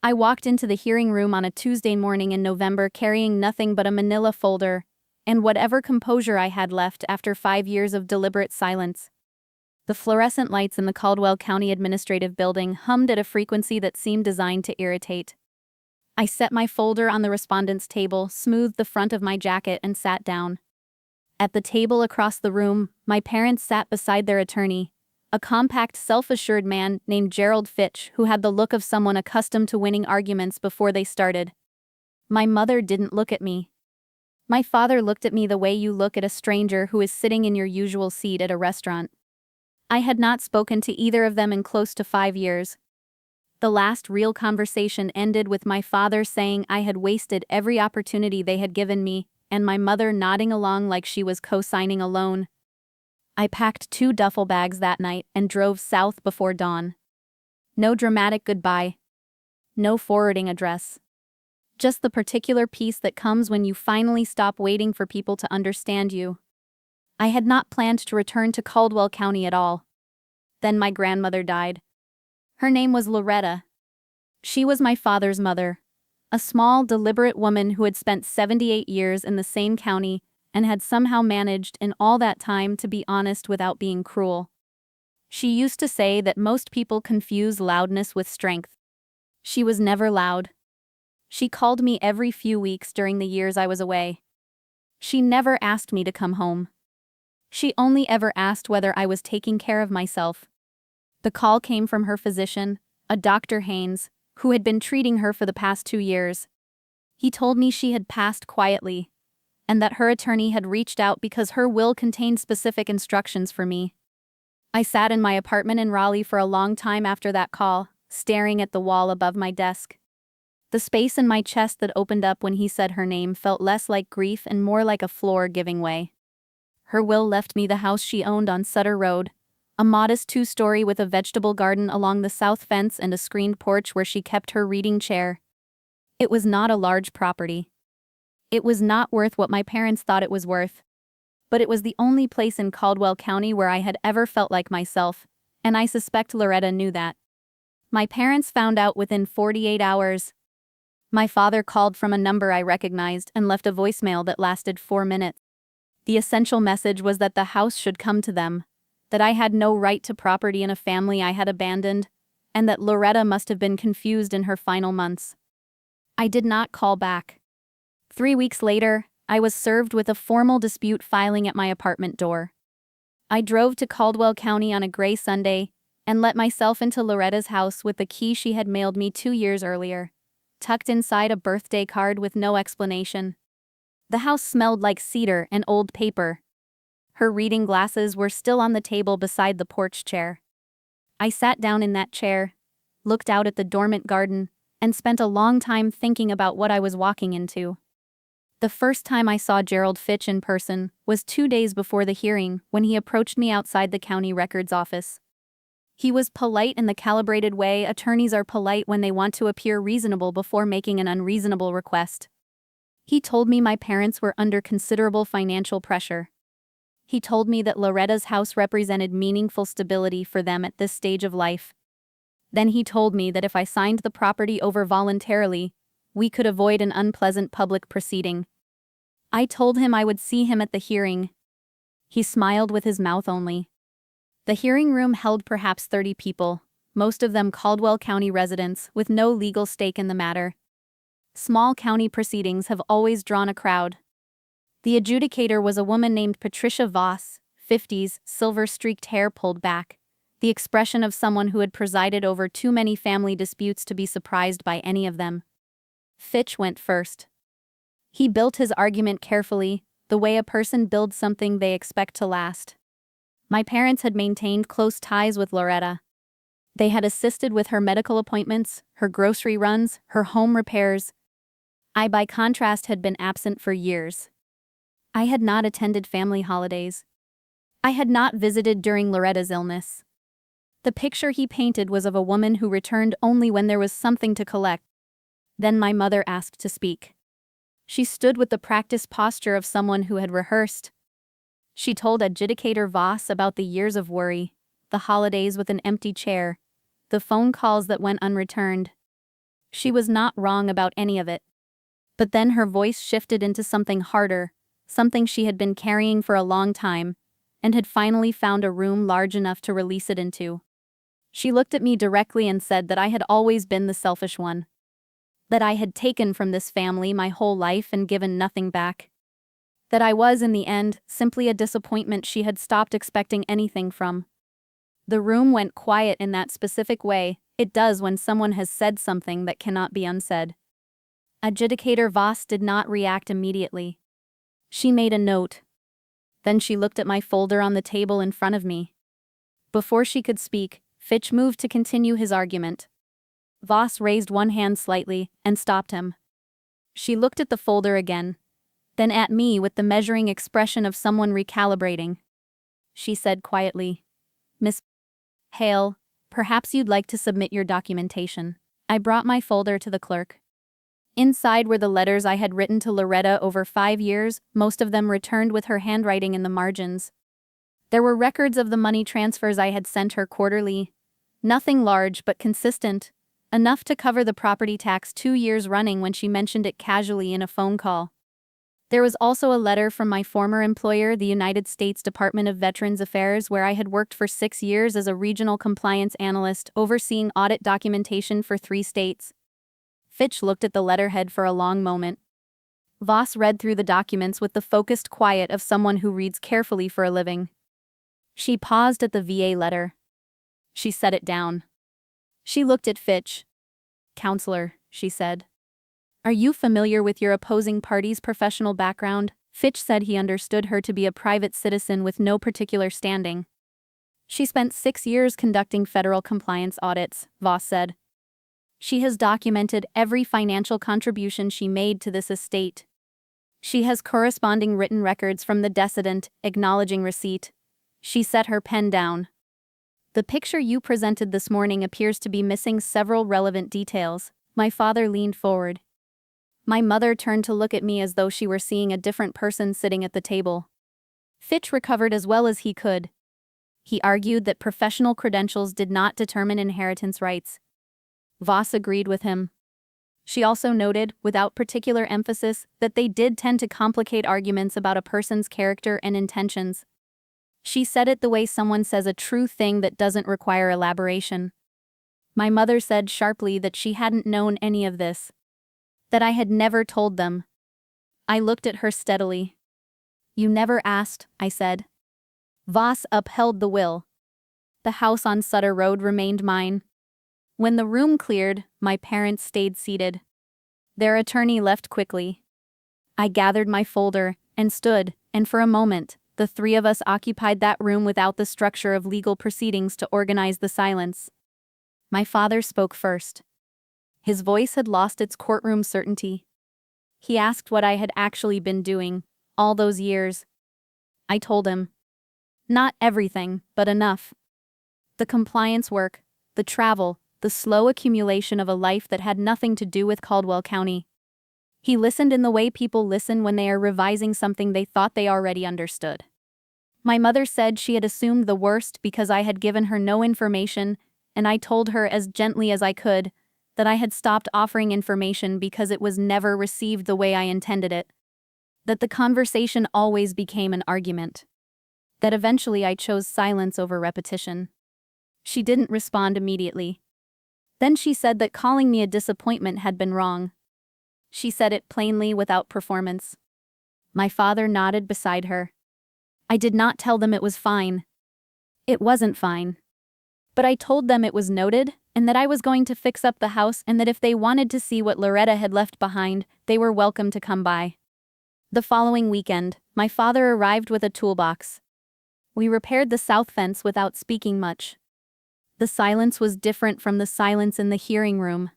I walked into the hearing room on a Tuesday morning in November carrying nothing but a manila folder and whatever composure I had left after 5 years of deliberate silence. The fluorescent lights in the Caldwell County Administrative Building hummed at a frequency that seemed designed to irritate. I set my folder on the respondent's table, smoothed the front of my jacket, and sat down. At the table across the room, my parents sat beside their attorney, a compact, self-assured man named Gerald Fitch who had the look of someone accustomed to winning arguments before they started. My mother didn't look at me. My father looked at me the way you look at a stranger who is sitting in your usual seat at a restaurant. I had not spoken to either of them in close to 5 years. The last real conversation ended with my father saying I had wasted every opportunity they had given me, and my mother nodding along like she was co-signing a loan. I packed 2 duffel bags that night and drove south before dawn. No dramatic goodbye. No forwarding address. Just the particular peace that comes when you finally stop waiting for people to understand you. I had not planned to return to Caldwell County at all. Then my grandmother died. Her name was Loretta. She was my father's mother, a small, deliberate woman who had spent 78 years in the same county and had somehow managed in all that time to be honest without being cruel. She used to say that most people confuse loudness with strength. She was never loud. She called me every few weeks during the years I was away. She never asked me to come home. She only ever asked whether I was taking care of myself. The call came from her physician, a Dr. Haynes, who had been treating her for the past 2 years. He told me she had passed quietly, and that her attorney had reached out because her will contained specific instructions for me. I sat in my apartment in Raleigh for a long time after that call, staring at the wall above my desk. The space in my chest that opened up when he said her name felt less like grief and more like a floor giving way. Her will left me the house she owned on Sutter Road, a modest 2-story with a vegetable garden along the south fence and a screened porch where she kept her reading chair. It was not a large property. It was not worth what my parents thought it was worth. But it was the only place in Caldwell County where I had ever felt like myself, and I suspect Loretta knew that. My parents found out within 48 hours. My father called from a number I recognized and left a voicemail that lasted 4 minutes. The essential message was that the house should come to them, that I had no right to property in a family I had abandoned, and that Loretta must have been confused in her final months. I did not call back. 3 weeks later, I was served with a formal dispute filing at my apartment door. I drove to Caldwell County on a gray Sunday and let myself into Loretta's house with the key she had mailed me 2 years earlier, tucked inside a birthday card with no explanation. The house smelled like cedar and old paper. Her reading glasses were still on the table beside the porch chair. I sat down in that chair, looked out at the dormant garden, and spent a long time thinking about what I was walking into. The first time I saw Gerald Fitch in person was 2 days before the hearing when he approached me outside the county records office. He was polite in the calibrated way attorneys are polite when they want to appear reasonable before making an unreasonable request. He told me my parents were under considerable financial pressure. He told me that Loretta's house represented meaningful stability for them at this stage of life. Then he told me that if I signed the property over voluntarily, we could avoid an unpleasant public proceeding. I told him I would see him at the hearing. He smiled with his mouth only. The hearing room held perhaps 30 people, most of them Caldwell County residents with no legal stake in the matter. Small county proceedings have always drawn a crowd. The adjudicator was a woman named Patricia Voss, 50s, silver-streaked hair pulled back, the expression of someone who had presided over too many family disputes to be surprised by any of them. Fitch went first. He built his argument carefully, the way a person builds something they expect to last. My parents had maintained close ties with Loretta. They had assisted with her medical appointments, her grocery runs, her home repairs. I, by contrast, had been absent for years. I had not attended family holidays. I had not visited during Loretta's illness. The picture he painted was of a woman who returned only when there was something to collect. Then my mother asked to speak. She stood with the practiced posture of someone who had rehearsed. She told adjudicator Voss about the years of worry, the holidays with an empty chair, the phone calls that went unreturned. She was not wrong about any of it. But then her voice shifted into something harder, something she had been carrying for a long time, and had finally found a room large enough to release it into. She looked at me directly and said that I had always been the selfish one. That I had taken from this family my whole life and given nothing back. That I was, in the end, simply a disappointment she had stopped expecting anything from. The room went quiet in that specific way it does when someone has said something that cannot be unsaid. Adjudicator Voss did not react immediately. She made a note. Then she looked at my folder on the table in front of me. Before she could speak, Fitch moved to continue his argument. Voss raised one hand slightly and stopped him. She looked at the folder again, then at me with the measuring expression of someone recalibrating. She said quietly, "Miss Hale, perhaps you'd like to submit your documentation." I brought my folder to the clerk. Inside were the letters I had written to Loretta over 5 years, most of them returned with her handwriting in the margins. There were records of the money transfers I had sent her quarterly. Nothing large but consistent, enough to cover the property tax 2 years running when she mentioned it casually in a phone call. There was also a letter from my former employer, the United States Department of Veterans Affairs, where I had worked for 6 years as a regional compliance analyst, overseeing audit documentation for 3 states. Fitch looked at the letterhead for a long moment. Voss read through the documents with the focused quiet of someone who reads carefully for a living. She paused at the VA letter. She set it down. She looked at Fitch. "Counselor," she said. "Are you familiar with your opposing party's professional background?" Fitch said he understood her to be a private citizen with no particular standing. "She spent 6 years conducting federal compliance audits," Voss said. "She has documented every financial contribution she made to this estate. She has corresponding written records from the decedent, acknowledging receipt." She set her pen down. "The picture you presented this morning appears to be missing several relevant details." My father leaned forward. My mother turned to look at me as though she were seeing a different person sitting at the table. Fitch recovered as well as he could. He argued that professional credentials did not determine inheritance rights. Voss agreed with him. She also noted, without particular emphasis, that they did tend to complicate arguments about a person's character and intentions. She said it the way someone says a true thing that doesn't require elaboration. My mother said sharply that she hadn't known any of this. That I had never told them. I looked at her steadily. "You never asked," I said. Voss upheld the will. The house on Sutter Road remained mine. When the room cleared, my parents stayed seated. Their attorney left quickly. I gathered my folder and stood, and for a moment, the 3 of us occupied that room without the structure of legal proceedings to organize the silence. My father spoke first. His voice had lost its courtroom certainty. He asked what I had actually been doing, all those years. I told him. Not everything, but enough. The compliance work, the travel, the slow accumulation of a life that had nothing to do with Caldwell County. He listened in the way people listen when they are revising something they thought they already understood. My mother said she had assumed the worst because I had given her no information, and I told her as gently as I could that I had stopped offering information because it was never received the way I intended it. That the conversation always became an argument. That eventually I chose silence over repetition. She didn't respond immediately. Then she said that calling me a disappointment had been wrong. She said it plainly without performance. My father nodded beside her. I did not tell them it was fine. It wasn't fine. But I told them it was noted, and that I was going to fix up the house, and that if they wanted to see what Loretta had left behind, they were welcome to come by. The following weekend, my father arrived with a toolbox. We repaired the south fence without speaking much. The silence was different from the silence in the hearing room.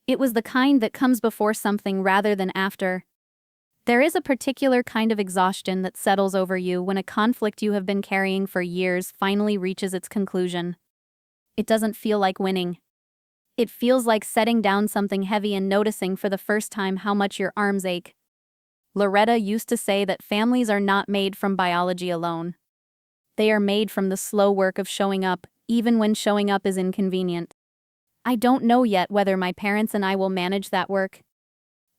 It was the kind that comes before something rather than after. There is a particular kind of exhaustion that settles over you when a conflict you have been carrying for years finally reaches its conclusion. It doesn't feel like winning. It feels like setting down something heavy and noticing for the first time how much your arms ache. Loretta used to say that families are not made from biology alone. They are made from the slow work of showing up, even when showing up is inconvenient. I don't know yet whether my parents and I will manage that work.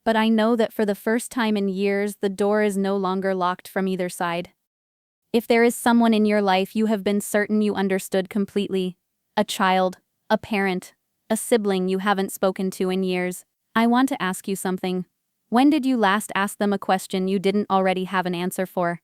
But I know that for the first time in years, the door is no longer locked from either side. If there is someone in your life you have been certain you understood completely, a child, a parent, a sibling you haven't spoken to in years, I want to ask you something. When did you last ask them a question you didn't already have an answer for?